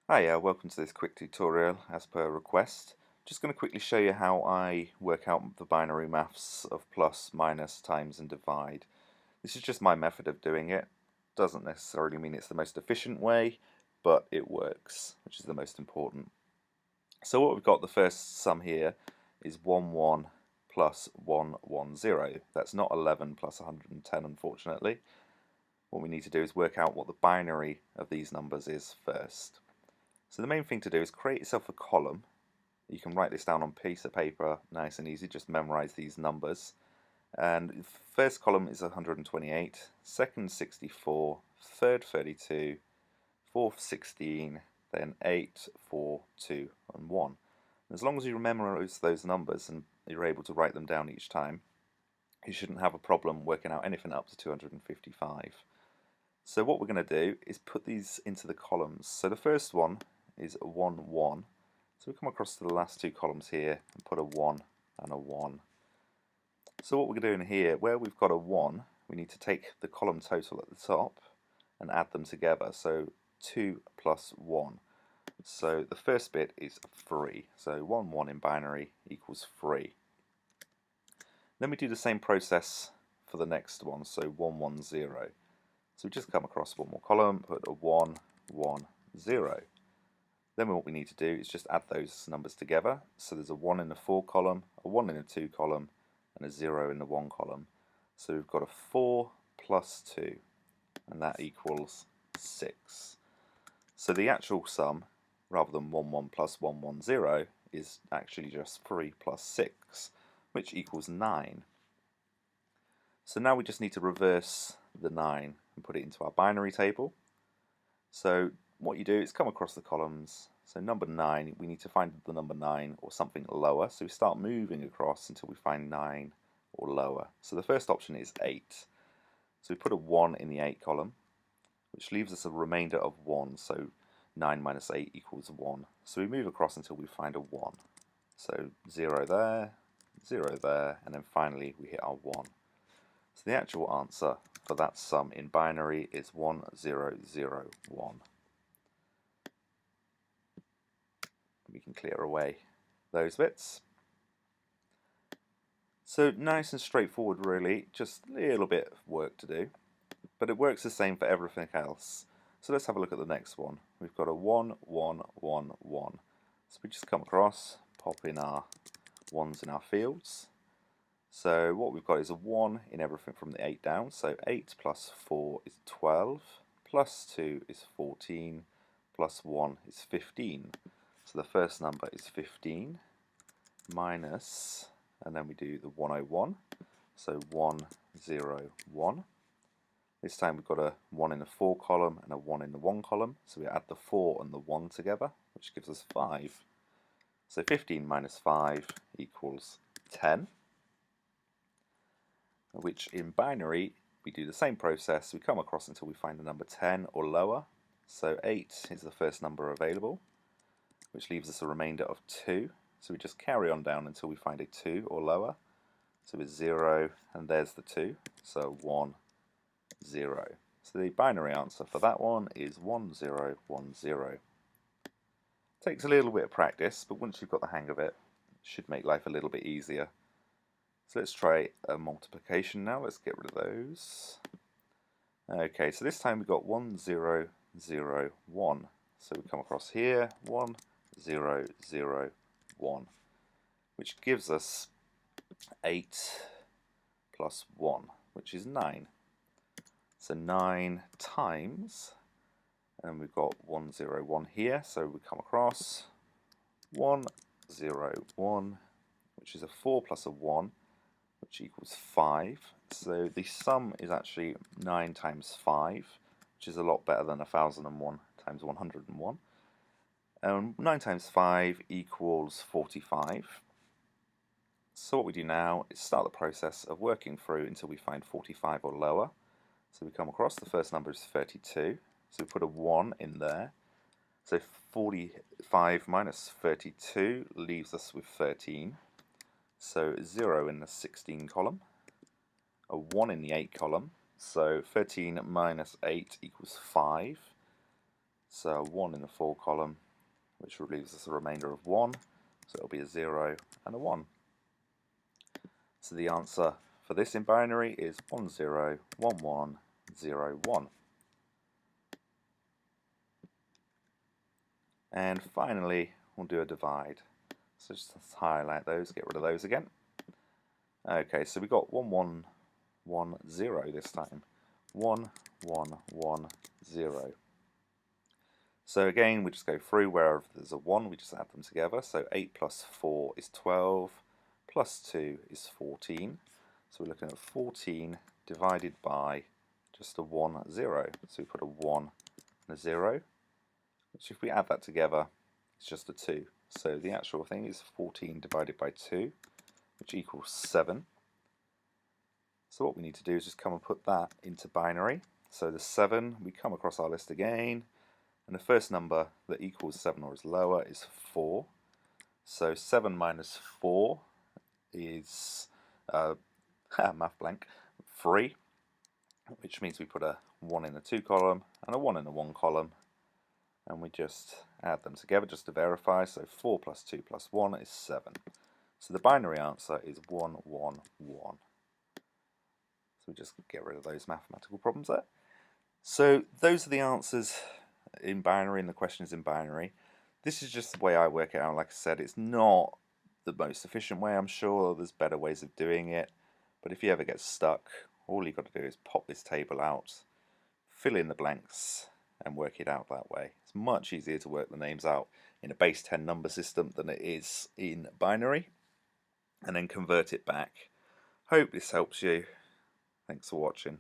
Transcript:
Hi, welcome to this quick tutorial as per request. Just going to quickly show you how I work out the binary maths of plus, minus, times and divide. This is just my method of doing it. Doesn't necessarily mean it's the most efficient way, but it works, which is the most important. So what we've got, the first sum here is 1, 1 plus 1, 1, 0. That's not 11 plus 110, unfortunately. What we need to do is work out what the binary of these numbers is first. So the main thing to do is create yourself a column. You can write this down on a piece of paper, nice and easy, just memorize these numbers. And first column is 128, second 64, third 32, fourth 16, then 8, 4, 2 and 1. And as long as you memorize those numbers and you're able to write them down each time, you shouldn't have a problem working out anything up to 255. So what we're going to do is put these into the columns. So the first one is 1, 1. So we come across to the last two columns here and put a 1 and a 1. So what we're doing here, where we've got a 1, we need to take the column total at the top and add them together. So 2 plus 1. So the first bit is 3. So 1, 1 in binary equals 3. Then we do the same process for the next one, so 1, 1, 0. So we just come across one more column, put a 1, 1, 0. Then what we need to do is just add those numbers together. So there's a 1 in the 4 column, a 1 in the 2 column, and a 0 in the 1 column. So we've got a 4 plus 2, and that equals 6. So the actual sum, rather than 1, 1 plus 1, 1, 0, is actually just 3 plus 6, which equals 9. So now we just need to reverse the 9 and put it into our binary table. So what you do is come across the columns. So number 9, we need to find the number 9 or something lower. So we start moving across until we find 9 or lower. So the first option is 8. So we put a 1 in the 8 column, which leaves us a remainder of 1. So 9 minus 8 equals 1. So we move across until we find a 1. So 0 there, 0 there, and then finally we hit our 1. So the actual answer for that sum in binary is 1001. We can clear away those bits. So nice and straightforward really, just a little bit of work to do, but it works the same for everything else. So let's have a look at the next one. We've got a 1, 1, 1, 1. So we just come across, pop in our 1s in our fields. So what we've got is a 1 in everything from the 8 down, so 8 plus 4 is 12, plus 2 is 14, plus 1 is 15. So the first number is 15, minus, and then we do the 101, so 101. This time we've got a 1 in the 4 column and a 1 in the 1 column, so we add the 4 and the 1 together, which gives us 5. So 15 minus 5 equals 10. Which in binary we do the same process. We come across until we find the number 10 or lower. So 8 is the first number available, which leaves us a remainder of 2. So we just carry on down until we find a 2 or lower. So it's 0 and there's the 2. So 1, 0. So the binary answer for that one is 1010. Takes a little bit of practice, but once you've got the hang of it, it should make life a little bit easier. So let's try a multiplication now. Let's get rid of those. Okay, so this time we've got 1, 0, 0, 1. So we come across here, 1, 0, 0, 1, which gives us 8 plus 1, which is 9. So 9 times, and we've got 1, 0, 1 here, so we come across 1, 0, 1, which is a 4 plus a 1, which equals 5. So the sum is actually 9 times 5, which is a lot better than 1001 times 101. 9 times 5 equals 45. So what we do now is start the process of working through until we find 45 or lower. So we come across, the first number is 32, so we put a 1 in there. So 45 minus 32 leaves us with 13. So 0 in the 16 column, a 1 in the 8 column, so 13 minus 8 equals 5. plus 1 in the 4 column, which leaves us a remainder of 1, so it'll be a 0 and a 1. So the answer for this in binary is 1 0 1 1 0 1. And finally we'll do a divide. So just highlight those, get rid of those again. Okay, so we got 1 1 1 0 this time. 1 1 1 0. So again, we just go through wherever there's a 1, we just add them together. So 8 plus 4 is 12, plus 2 is 14. So we're looking at 14 divided by just a 1, 0. So we put a 1 and a 0, which if we add that together, it's just a 2. So the actual thing is 14 divided by 2, which equals 7. So what we need to do is just come and put that into binary. So the 7, we come across our list again, and the first number that equals 7 or is lower is 4. So 7 minus 4 is, math blank, 3, which means we put a 1 in the 2 column and a 1 in the 1 column, and we just add them together just to verify. So 4 plus 2 plus 1 is 7. So the binary answer is 1 1 1. So we just get rid of those mathematical problems there. So those are the answers in binary, and the question is in binary. This is just the way I work it out. Like I said, it's not the most efficient way. I'm sure there's better ways of doing it, but if you ever get stuck, all you've got to do is pop this table out, fill in the blanks, and work it out that way. It's much easier to work the names out in a base 10 number system than it is in binary, and then convert it back. Hope this helps you. Thanks for watching.